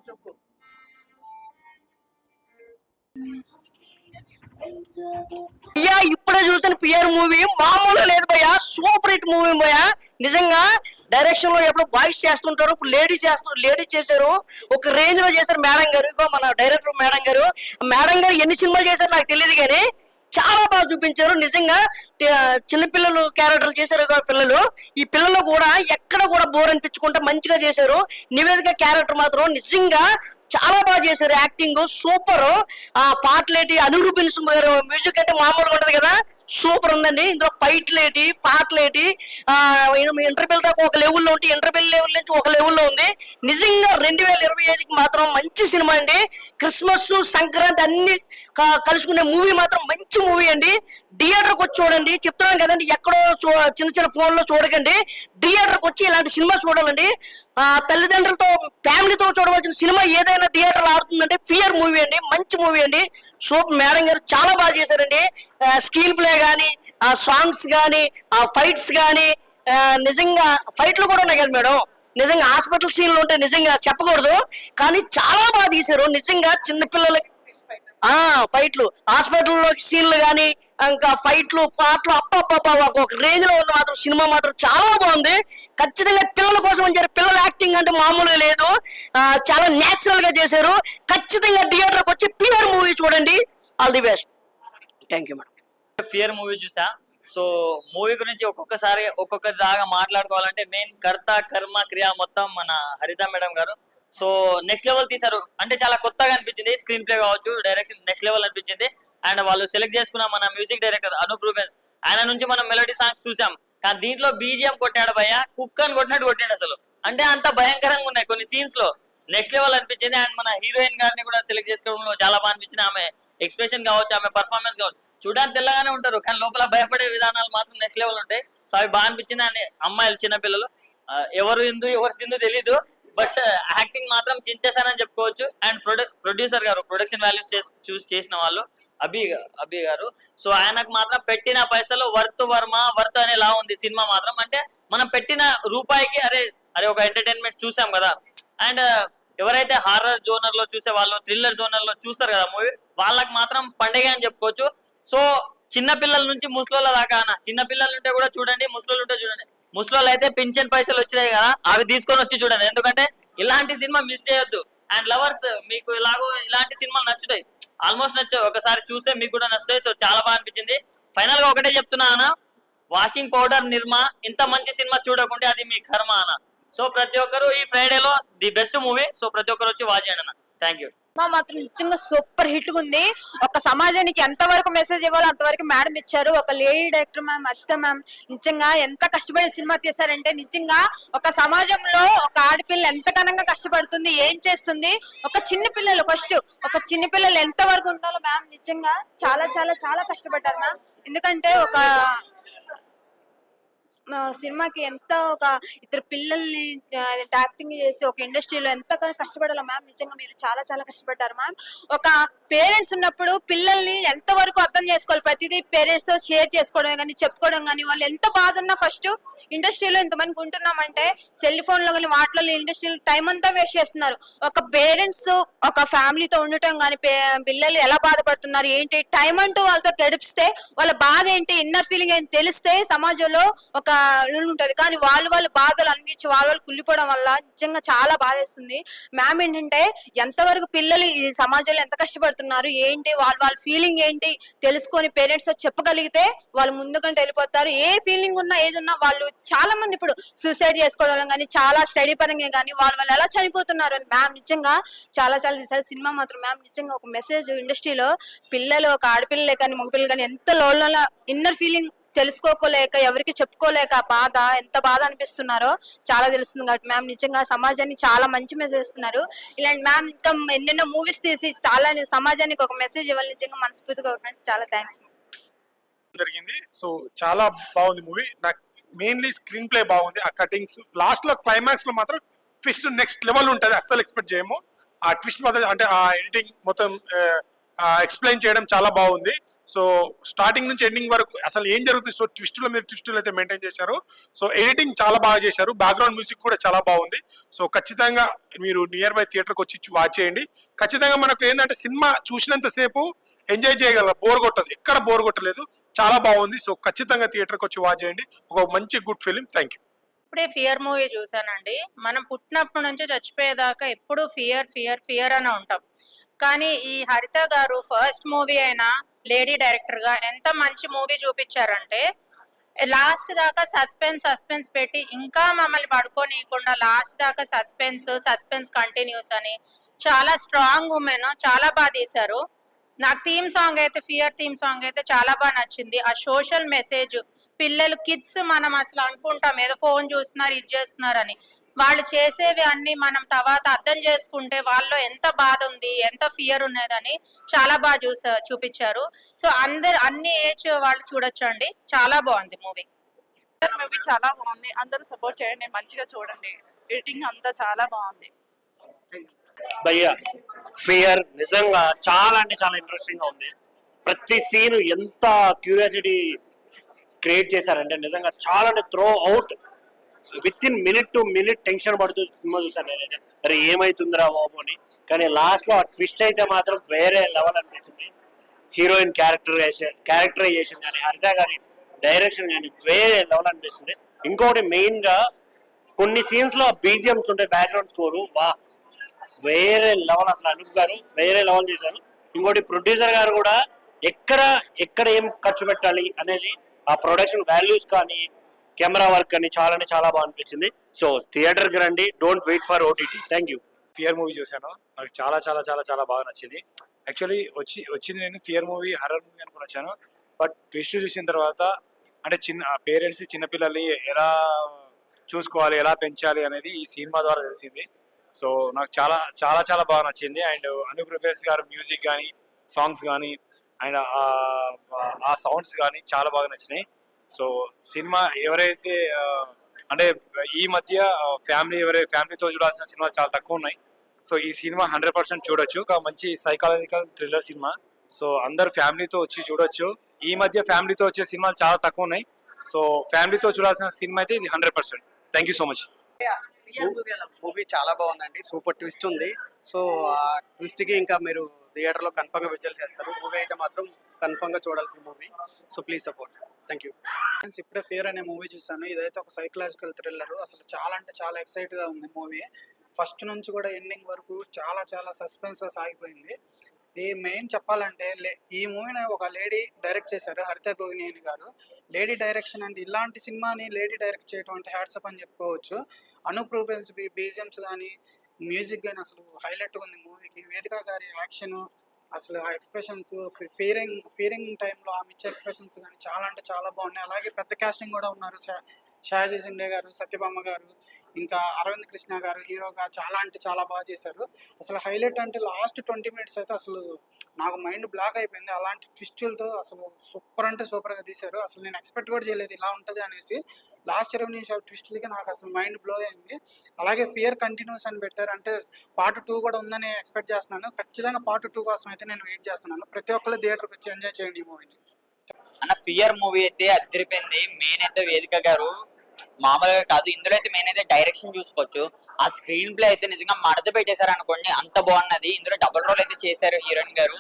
చెప్పు. భయ్యా ఇప్పుడే చూసిన పిఆర్ మూవీ మామూలుగా లేదు భయ్యా, సూపర్ హిట్ మూవీ భయ్యా. నిజంగా డైరెక్షన్ లో ఎప్పుడు బాయ్స్ చేస్తుంటారు, ఇప్పుడు లేడీస్ చేశారు, ఒక రేంజ్ లో చేశారు మేడం గారు. ఇగో మన డైరెక్టర్ మేడం గారు ఎన్ని సినిమాలు చేశారు నాకు తెలియదు కానీ చాలా బాగా చూపించారు. నిజంగా చిన్నపిల్లలు క్యారెక్టర్లు చేశారు పిల్లలు. ఈ పిల్లలు కూడా ఎక్కడ కూడా బోర్ అనిపించుకుంటే మంచిగా చేశారు. నివేదిక క్యారెక్టర్ మాత్రం నిజంగా చాలా బాగా చేశారు, యాక్టింగ్ సూపర్. ఆ పాటలేటి అనురూపిన్ గారు మ్యూజిక్ అంటే మామూలుగా ఉంటది కదా, సూపర్ ఉందండి. ఇందులో ఫైట్లేటి పాటలేటి ఇంటర్వెల్ దాకా ఒక లెవెల్లో ఉంటే ఇంటర్వెల్ లెవెల్ నుంచి ఒక లెవెల్లో ఉంది. నిజంగా 2025కి మాత్రం మంచి సినిమా అండి. క్రిస్మస్ సంక్రాంతి అన్ని కలుసుకునే మూవీ మాత్రం మంచి మూవీ అండి. థియేటర్కి వచ్చి చూడండి, చెప్తున్నాను కదండి, ఎక్కడో చిన్న ఫోన్ లో చూడకండి, థియేటర్కి వచ్చి ఇలాంటి సినిమా చూడాలండి. తల్లిదండ్రులతో ఫ్యామిలీతో చూడవలసిన సినిమా ఏదైనా థియేటర్లో ఆడుతుందంటే పిఆర్ మూవీ అండి, మంచి మూవీ అండి. సూపర్. మేడం గారు చాలా బాగా చేశారండి. స్క్రీన్ ప్లే కానీ, ఆ సాంగ్స్ కానీ, ఆ ఫైట్స్ కానీ, నిజంగా ఫైట్లు కూడా ఉన్నాయి కదా మేడం. నిజంగా హాస్పిటల్ సీన్లు ఉంటే నిజంగా చెప్పకూడదు కానీ చాలా బాగా తీశారు. నిజంగా చిన్నపిల్లలకి ఫైట్లు, హాస్పిటల్లో సీన్లు కానీ, ఇంకా ఫైట్లు పాటలు అప్ప ఒక రేంజ్ లో ఉంది. మాత్రం సినిమా మాత్రం చాలా బాగుంది. ఖచ్చితంగా పిల్లల కోసం అని చెప్పి పిల్లల యాక్టింగ్ అంటే మామూలుగా లేదు, చాలా నేచురల్ గా చేశారు. ఖచ్చితంగా థియేటర్కి వచ్చి పిఆర్ మూవీ చూడండి. All the best. Thank you madam. Fear movie చూసా. సో మూవీ గురించి ఒక్కొక్కసారి ఒక్కొక్క దాగా మాట్లాడుకోవాలంటే మెయిన్ కర్త కర్మ క్రియ మొత్తం మన హరిత మేడం గారు. సో నెక్స్ట్ లెవెల్ తీశారు, అంటే చాలా కొత్తగా అనిపించింది. స్క్రీన్ ప్లే కావచ్చు, డైరెక్షన్ నెక్స్ట్ లెవెల్ అనిపించింది. అండ్ వాళ్ళు సెలెక్ట్ చేసుకున్న మన మ్యూజిక్ డైరెక్టర్ అనూప్ రూబెన్స్, ఆయన నుంచి మనం మెలోడీ సాంగ్స్ చూసాం. కానీ దీంట్లో బీజిఎం కొట్టాడు భయ్య, కుక్ అని కొట్టినట్టు కొట్టాడు అసలు. అంటే అంత భయంకరంగా ఉన్నాయి కొన్ని సీన్స్ లో, నెక్స్ట్ లెవెల్ అనిపించింది. అండ్ మన హీరోయిన్ గారిని కూడా సెలెక్ట్ చేసుకోవడంలో చాలా బాగా అనిపించింది. ఆమె ఎక్స్ప్రెషన్ కావచ్చు, ఆమె పర్ఫార్మెన్స్ కావచ్చు, చూడడానికి తెల్లగానే ఉంటారు కానీ లోపల భయపడే విధానాలు మాత్రం నెక్స్ట్ లెవెల్ ఉంటాయి. సో అవి బాగా అనిపించింది. అండ్ అమ్మాయిలు చిన్నపిల్లలు ఎవరు హిందూ ఎవరు సింధు తెలీదు, బట్ యాక్టింగ్ మాత్రం చించేశారని చెప్పుకోవచ్చు. అండ్ ప్రొడ్యూసర్ గారు, ప్రొడక్షన్ వాల్యూస్ చూస్ చేసిన వాళ్ళు అభి గారు. సో ఆయనకు మాత్రం పెట్టిన పైసలు వర్త్ అనేలా ఉంది సినిమా మాత్రం. అంటే మనం పెట్టిన రూపాయికి అరే ఒక ఎంటర్టైన్మెంట్ చూసాం కదా. అండ్ ఎవరైతే హారర్ జోనర్ లో చూసే వాళ్ళు, థ్రిల్లర్ జోనర్ లో చూస్తారు కదా మూవీ, వాళ్ళకి మాత్రం పండుగ అని చెప్పుకోవచ్చు. సో చిన్న పిల్లల నుంచి ముసలోళ్ళ దాకా, చిన్న పిల్లలు ఉంటే కూడా చూడండి, ముసలోళ్ళు ఉంటే చూడండి. ముసలోళ్ళు అయితే పింఛన్ పైసలు వచ్చినాయి కదా, అవి తీసుకొని వచ్చి చూడండి, ఎందుకంటే ఇలాంటి సినిమా మిస్ చేయొద్దు. అండ్ లవర్స్ మీకు ఇలాంటి సినిమాలు నచ్చుతాయి, ఆల్మోస్ట్ నచ్చాయి, ఒకసారి చూస్తే మీకు కూడా నచ్చుతాయి. సో చాలా బాగా అనిపించింది. ఫైనల్ గా ఒకటే చెప్తున్నా అన్న, వాషింగ్ పౌడర్ నిర్మా ఇంత మంచి సినిమా చూడకుంటే అది మీ కర్మ అన్న. సో ప్రతి ఒక్కరు ఈ ఫ్రైడేలో ది బెస్ట్ మూవీ, సో ప్రతి ఒక్కరు వచ్చి వాచ్ చేయండి అన్న. Thank you. మాత్రం నిజంగా సూపర్ హిట్ ఉంది. ఒక సమాజానికి ఎంత వరకు మెసేజ్ ఇవ్వాలో అంతవరకు మేడం ఇచ్చారు. ఒక lady director ma'am Harshita ma'am నిజంగా ఎంత కష్టపడి సినిమా తీశారంటే, నిజంగా ఒక సమాజంలో ఒక ఆడపిల్ల ఎంత ఘనంగా కష్టపడుతుంది, ఏం చేస్తుంది, ఒక చిన్న పిల్లలు ఎంత వరకు ఉండాలో మ్యామ్ నిజంగా చాలా చాలా చాలా కష్టపడ్డారు మ్యామ్. ఎందుకంటే ఒక సినిమాకి ఎంత ఒక ఇద్దరు పిల్లల్ని యాక్టింగ్ చేసి ఒక ఇండస్ట్రీలో ఎంత కష్టపడాలి మ్యామ్. నిజంగా మీరు చాలా చాలా కష్టపడ్డారు మ్యామ్. ఒక పేరెంట్స్ ఉన్నప్పుడు పిల్లల్ని ఎంత వరకు అర్థం చేసుకోవాలి, ప్రతిదీ పేరెంట్స్ తో షేర్ చేసుకోవడం కానీ చెప్పుకోవడం కానీ, వాళ్ళు ఎంత బాధ ఉన్నా ఫస్ట్ ఇండస్ట్రీలో ఇంతమంది ఉంటున్నామంటే సెల్ ఫోన్ లో కానీ వాటిలో ఇండస్ట్రీలో టైం అంతా వేస్ట్ చేస్తున్నారు. ఒక పేరెంట్స్ ఒక ఫ్యామిలీతో ఉండటం కానీ, పిల్లలు ఎలా బాధపడుతున్నారు ఏంటి, టైం అంటూ వాళ్ళతో గడిపిస్తే వాళ్ళ బాధ ఏంటి, ఇన్నర్ ఫీలింగ్ ఏంటి తెలిస్తే సమాజంలో ఒక ఉంటది. కానీ వాళ్ళు బాధలు అనిపించి వాళ్ళు కుళ్ళిపోవడం వల్ల నిజంగా చాలా బాధేస్తుంది మ్యామ్. ఏంటంటే ఎంతవరకు పిల్లలు ఈ సమాజంలో ఎంత కష్టపడుతున్నారు ఏంటి, వాళ్ళ ఫీలింగ్ ఏంటి తెలుసుకొని పేరెంట్స్ తో చెప్పగలిగితే వాళ్ళు ముందుకంటే వెళ్ళిపోతారు. ఏ ఫీలింగ్ ఉన్నా ఏది ఉన్నా వాళ్ళు చాలా మంది ఇప్పుడు సూసైడ్ చేసుకోవడం కానీ, చాలా స్టడీ పరంగా కానీ వాళ్ళు ఎలా చనిపోతున్నారు అని మ్యామ్ నిజంగా చాలా చాలా తీసారు. సినిమా మాత్రం మ్యామ్ నిజంగా ఒక మెసేజ్ ఇండస్ట్రీలో పిల్లలు, ఒక ఆడపిల్లలే కానీ మగపిల్లలు కానీ ఎంత లోపల ఇన్నర్ ఫీలింగ్ తెలుసుకోలేక ఎవరికి చెప్పుకోలేక ఎంత బాధ అనిపిస్తున్నారో చాలా తెలుస్తుంది. కాబట్టి మ్యామ్ నిజంగా సమాజానికి చాలా మంచి మెసేజ్ ఇస్తున్నారు. ఇలాంటి మ్యామ్ ఇంకా ఎన్నెన్నో మూవీస్ తీసి చాలా సమాజానికి ఒక మెసేజ్ ఇవ్వాలి. నిజంగా మనస్ఫూర్తిగా చాలా థ్యాంక్స్ జరిగింది. సో చాలా బాగుంది మూవీ. నాకు మెయిన్లీ స్క్రీన్ ప్లే బాగుంది, ఆ కటింగ్స్, లాస్ట్ లో క్లైమాక్స్ లో మాత్రం ట్విస్ట్ నెక్స్ట్ లెవెల్ ఉంటుంది, అస్సలు ఎక్స్పెక్ట్ చేయము. ఆ ట్విస్ట్ మాత్రం అంటే ఆ ఎడిటింగ్ మొత్తం ఎక్స్ప్లెయిన్ చేయడం చాలా బాగుంది. సో స్టార్టింగ్ నుంచి ఎండింగ్ వరకు అసలు ఏం జరుగుతుంది, సో ట్విస్టులు మీరు ట్విస్టులు అయితే మెయింటైన్ చేశారు. సో ఎడిటింగ్ చాలా బాగా చేశారు, బ్యాక్గ్రౌండ్ మ్యూజిక్ కూడా చాలా బాగుంది. సో ఖచ్చితంగా మీరు నియర్ బై థియేటర్కి వచ్చి వాచ్ చేయండి. ఖచ్చితంగా మనకు ఏంటంటే సినిమా చూసినంతసేపు ఎంజాయ్ చేయగలరు, బోర్ కొట్టదు, ఎక్కడ బోర్ కొట్టలేదు, చాలా బాగుంది. సో ఖచ్చితంగా థియేటర్కి వచ్చి వాచ్ చేయండి, ఒక మంచి గుడ్ ఫిలిం. Thank you. ఇప్పుడే ఫియర్ మూవీ చూసానండి. మనం పుట్టినప్పటి నుంచి చచ్చిపోయేదాకా ఎప్పుడు ఫియర్ ఫియర్ ఫియర్ అనే ఉంటాం. కానీ ఈ హరిత గారు ఫస్ట్ మూవీ అయినా లేడీ డైరెక్టర్ గా ఎంత మంచి మూవీ చూపించారంటే, లాస్ట్ దాకా సస్పెన్స్ పెట్టి ఇంకా మమ్మల్ని పడుకోనియకుండా లాస్ట్ దాకా సస్పెన్స్ కంటిన్యూస్ అని చాలా స్ట్రాంగ్ ఉమెన్, చాలా బాగా తీశారు. నాకు థీమ్ సాంగ్ అయితే ఫియర్ థీమ్ సాంగ్ అయితే చాలా బాగా నచ్చింది. ఆ సోషల్ మెసేజ్, పిల్లలు కిడ్స్ మనం అసలు అనుకుంటాం ఏదో ఫోన్ చూస్తున్నారు ఇది చేస్తున్నారని, వాళ్ళు చేసేవి అన్ని మనం తర్వాత అర్థం చేసుకుంటే వాళ్ళలో ఎంత బాధ ఉంది, ఎంత ఫియర్ ఉన్నదని చాలా బాగా చూపించారు. సో అన్ని ఏజ్ వాళ్ళు చూడొచ్చండి, చాలా బాగుంది మూవీ. మూవీ చాలా బాగుంది, అందరూ సపోర్ట్ చేయండి, మంచిగా చూడండి, ఎడిటింగ్ అంతా చాలా బాగుంది. భయ్యా ఫియర్ నిజంగా చాలా అంటే చాలా ఇంట్రెస్టింగ్ గా ఉంది. ప్రతి సీన్ ఎంత క్యూరియాసిటీ క్రియేట్ చేశారంటే నిజంగా చాలా అంటే throw out with in minute to minute tension పడుతూ సినిమా చూసాను నేనైతే. అరే ఏమైతుందిరా బాబు అని. కానీ లాస్ట్ లో ఆ ట్విస్ట్ అయితే మాత్రం వేరే లెవెల్ అనిపించింది. హీరోయిన్ క్యారెక్టరైజేషన్ కానీ హరిత గారి డైరెక్షన్ కానీ వేరే లెవెల్ అనిపిస్తుంది. ఇంకొకటి మెయిన్ గా కొన్ని సీన్స్ లో బీజిఎంస్ ఉంటాయి, బ్యాక్గ్రౌండ్ స్కోరు వా వేరే లెవెల్. అసలు అనూప్ గారు వేరే లెవెల్ చేశారు. ఇంకోటి ప్రొడ్యూసర్ గారు కూడా ఎక్కడ ఏం ఖర్చు పెట్టాలి అనేది ఆ ప్రొడక్షన్ వాల్యూస్ కానీ కెమెరా వర్క్ కానీ చాలా అంటే చాలా బాగా అనిపించింది. సో థియేటర్కి రండి, don't wait for OTT. Thank you. Fear movie చూశాను, నాకు చాలా చాలా చాలా చాలా బాగా నచ్చింది. యాక్చువల్లీ వచ్చింది నేను ఫియర్ మూవీ హర్రర్ మూవీ అనుకుని వచ్చాను. బట్ ట్విస్ట్ చూసిన తర్వాత అంటే పేరెంట్స్ చిన్నపిల్లల్ని ఎలా చూసుకోవాలి, ఎలా పెంచాలి అనేది ఈ సినిమా ద్వారా తెలిసింది. సో నాకు చాలా చాలా చాలా బాగా నచ్చింది. అండ్ అనూప్ రూపేష్ గారు మ్యూజిక్ కానీ సాంగ్స్ కానీ అండ్ ఆ సౌండ్స్ కానీ చాలా బాగా నచ్చినాయి. సో సినిమా ఎవరైతే అంటే ఈ మధ్య ఫ్యామిలీతో చూడాల్సిన సినిమాలు చాలా తక్కువ ఉన్నాయి. సో ఈ సినిమా 100% చూడొచ్చు, ఒక మంచి సైకాలజికల్ థ్రిల్లర్ సినిమా. సో అందరు ఫ్యామిలీతో వచ్చి చూడొచ్చు. ఈ మధ్య ఫ్యామిలీతో వచ్చే సినిమాలు చాలా తక్కువ ఉన్నాయి. సో ఫ్యామిలీతో చూడాల్సిన సినిమా అయితే ఇది 100%. Thank you so much. Movie చాలా బాగుందండి, సూపర్ ట్విస్ట్ ఉంది. సో ఆ ట్విస్ట్ కి ఇంకా మీరు థియేటర్ లో కన్ఫర్మ్ గా విజువల్ చేస్తారు. మూవీ అయితే మాత్రం కన్ఫర్మ్ గా చూడాల్సిన movie. So please support. Thank you. ఇప్పుడే ఫియర్ అనే మూవీ చూసాను. ఇదైతే ఒక సైకలాజికల్ థ్రిల్లర్. అసలు చాలా అంటే చాలా ఎక్సైట్ గా ఉంది మూవీ. ఫస్ట్ నుంచి కూడా ఎండింగ్ వరకు చాలా చాలా సస్పెన్స్ గా సాగిపోయింది. ఈ మెయిన్ చెప్పాలంటే ఈ మూవీని ఒక లేడీ డైరెక్ట్ చేశారు, హరిత గోగినేని గారు. లేడీ డైరెక్షన్ అంటే ఇలాంటి సినిమాని లేడీ డైరెక్ట్ చేయడం అంటే హ్యాట్సప్ అని చెప్పుకోవచ్చు. అనూప్ రూబెన్స్ బీజిఎమ్స్ కానీ మ్యూజిక్ కానీ అసలు హైలైట్ ఉంది మూవీకి. వేదిక గారి యాక్షన్, అసలు ఆ ఎక్స్ప్రెషన్స్, ఫీరింగ్ టైంలో ఆమె ఇచ్చే ఎక్స్ప్రెషన్స్ కానీ చాలా అంటే చాలా బాగున్నాయి. అలాగే పెద్ద కాస్టింగ్ కూడా ఉన్నారు. షాజీ సిండే గారు, సత్యభామ గారు, ఇంకా అరవింద్ కృష్ణ గారు హీరోగా చాలా అంటే చాలా బాగా చేశారు. అసలు హైలైట్ అంటే లాస్ట్ 20 minutes అయితే అసలు నాకు మైండ్ బ్లాక్ అయిపోయింది. అలాంటి ట్విస్టులతో అసలు సూపర్ అంటే సూపర్గా తీశారు. అసలు నేను ఎక్స్పెక్ట్ కూడా చేయలేదు ఇలా ఉంటుంది అనేసి. లాస్ట్ 20 నిమిషాల ట్విస్టులకి నాకు అసలు మైండ్ బ్లో అయింది. అలాగే ఫియర్ కంటిన్యూస్ అని పెట్టారు, అంటే పార్ట్ 2 కూడా ఉందని ఎక్స్పెక్ట్ చేస్తున్నాను. ఖచ్చితంగా పార్ట్ 2 కోసం అయితే నేను వెయిట్ చేస్తున్నాను. ప్రతి ఒక్కరు థియేటర్కి వచ్చి ఎంజాయ్ చేయండి ఈ మూవీని. అన్న ఫియర్ మూవీ అయితే అదిరిపోయింది. మెయిన్ అయితే వేదిక గారు మామూలుగా కాదు, ఇందులో అయితే మెయిన్ అయితే డైరెక్షన్ చూసుకోవచ్చు. ఆ స్క్రీన్ ప్లే అయితే నిజంగా మడత పెట్టేశారు అనుకోండి, అంత బాగున్నది. ఇందులో డబుల్ రోల్ అయితే చేశారు హీరోయిన్ గారు.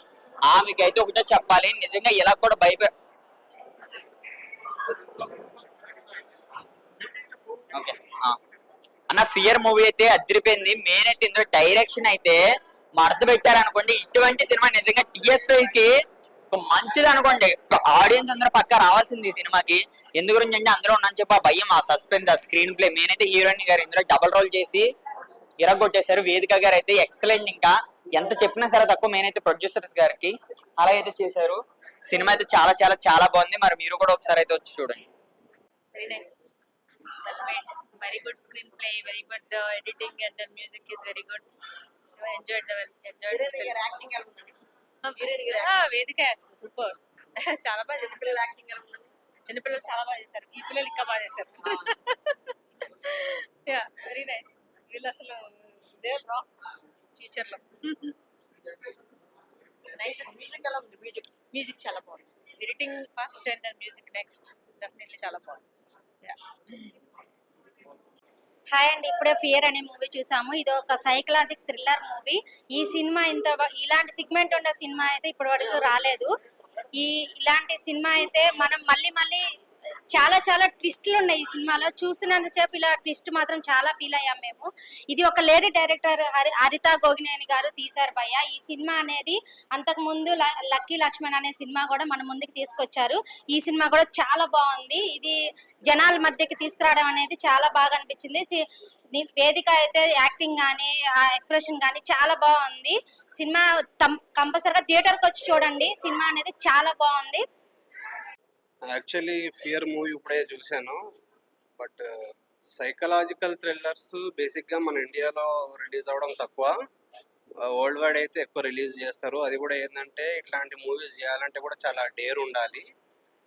ఆమెకి అయితే ఒకటే చెప్పాలి, నిజంగా ఇలా కూడా ఓకే అన్న ఫియర్ మూవీ అయితే అదిరిపోయింది. మెయిన్ అయితే ఇందులో డైరెక్షన్ అయితే మడత పెట్టారు అనుకోండి. ఇటువంటి సినిమా నిజంగా TFI కి ఒక మంచిది అనుకోండి. ఆడియన్స్ అందరూ పక్క రావాల్సింది ఈ సినిమాకి. ఎందు గురించి అంటే అందులో ఉన్నాను చెప్పి ఆ భయం, ఆ సస్పెన్స్, ఆ స్క్రీన్ ప్లే. మెయిన్ అయితే హీరోయిన్ గారు ఇందులో డబుల్ రోల్ చేసి ఇరగొట్టేశారు. వేదిక గారు అయితే ఎక్సలెంట్, ఇంకా ఎంత చెప్పినా సరే తక్కువ. మెయిన్ అయితే ప్రొడ్యూసర్స్ గారికి అలా అయితే చేశారు. సినిమా అయితే చాలా చాలా చాలా బాగుంది. మరి మీరు కూడా ఒకసారి అయితే వచ్చి చూడండి. Very nice, well made, very good screenplay, very good editing, and the music is very good. I enjoyed the film. వేదిక సూపర్, చాలా బాగా చేశారు. చిన్నపిల్లలు చాలా బాగా చేశారు, ఈ పిల్లలు ఇంకా బాగా చేశారు. Yeah very nice. వీళ్ళు అసలు ఫ్యూచర్ లో నైస్. మ్యూజిక్ చాలా బాగుంది. Editing first and then music next. Definitely చాలా బాగుంది. హాయ్ అండి, ఇప్పుడే ఫియర్ అనే మూవీ చూసాము. ఇది ఒక సైకలాజిక్ థ్రిల్లర్ మూవీ. ఈ సినిమా ఇలాంటి సిగ్మెంట్ ఉన్న సినిమా అయితే ఇప్పటి వరకు రాలేదు. ఇలాంటి సినిమా అయితే మనం మళ్ళీ మళ్ళీ చాలా చాలా ట్విస్ట్లు ఉన్నాయి ఈ సినిమాలో. చూసినంతసేపు ఇలా ట్విస్ట్ మాత్రం చాలా ఫీల్ అయ్యాం మేము. ఇది ఒక లేడీ డైరెక్టర్ హరిత గోగినేని గారు తీశారు భయ్య. ఈ సినిమా అనేది అంతకు ముందు లక్కీ లక్ష్మణ్ అనే సినిమా కూడా మన ముందుకు తీసుకొచ్చారు. ఈ సినిమా కూడా చాలా బాగుంది. ఇది జనాల మధ్యకి తీసుకురావడం అనేది చాలా బాగా అనిపించింది. వేదిక అయితే యాక్టింగ్ కానీ ఆ ఎక్స్ప్రెషన్ కానీ చాలా బాగుంది. సినిమా కంపల్సరిగా థియేటర్కి వచ్చి చూడండి. సినిమా అనేది చాలా బాగుంది. యాక్చువల్లీ ఫియర్ మూవీ ఇప్పుడే చూశాను. బట్ సైకలాజికల్ థ్రిల్లర్స్ బేసిక్గా మన ఇండియాలో రిలీజ్ అవ్వడం తక్కువ. వరల్డ్ వైడ్ అయితే ఎక్కువ రిలీజ్ చేస్తారు. అది కూడా ఏంటంటే ఇట్లాంటి మూవీస్ చేయాలంటే కూడా చాలా డేర్ ఉండాలి.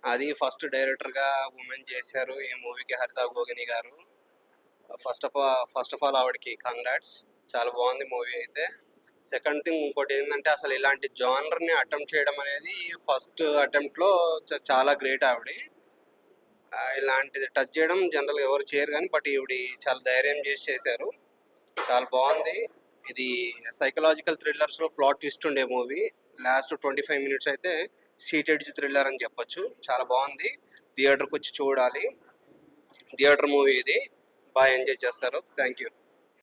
అది ఫస్ట్ డైరెక్టర్గా ఉమెన్ చేశారు ఈ మూవీకి హరిత గోగిని గారు. ఫస్ట్ ఆఫ్ ఆల్ ఆవిడకి కంగ్రాట్స్, చాలా బాగుంది మూవీ అయితే. సెకండ్ థింగ్ ఇంకోటి ఏంటంటే అసలు ఇలాంటి జానర్ని అటెంప్ట్ చేయడం అనేది ఫస్ట్ అటెంప్ట్లో చాలా గ్రేట్ ఆవిడ. ఇలాంటిది టచ్ చేయడం జనరల్గా ఎవరు చేయరు కానీ బట్ ఈవిడ చాలా ధైర్యం చేసి చేశారు. చాలా బాగుంది. ఇది సైకలాజికల్ థ్రిల్లర్స్లో ప్లాట్ ట్విస్ట్ ఉండే మూవీ. లాస్ట్ 25 minutes అయితే సీటెడ్ థ్రిల్లర్ అని చెప్పొచ్చు. చాలా బాగుంది. థియేటర్కి వచ్చి చూడాలి. థియేటర్ మూవీ ఇది, బాగా ఎంజాయ్ చేస్తారు. Thank you.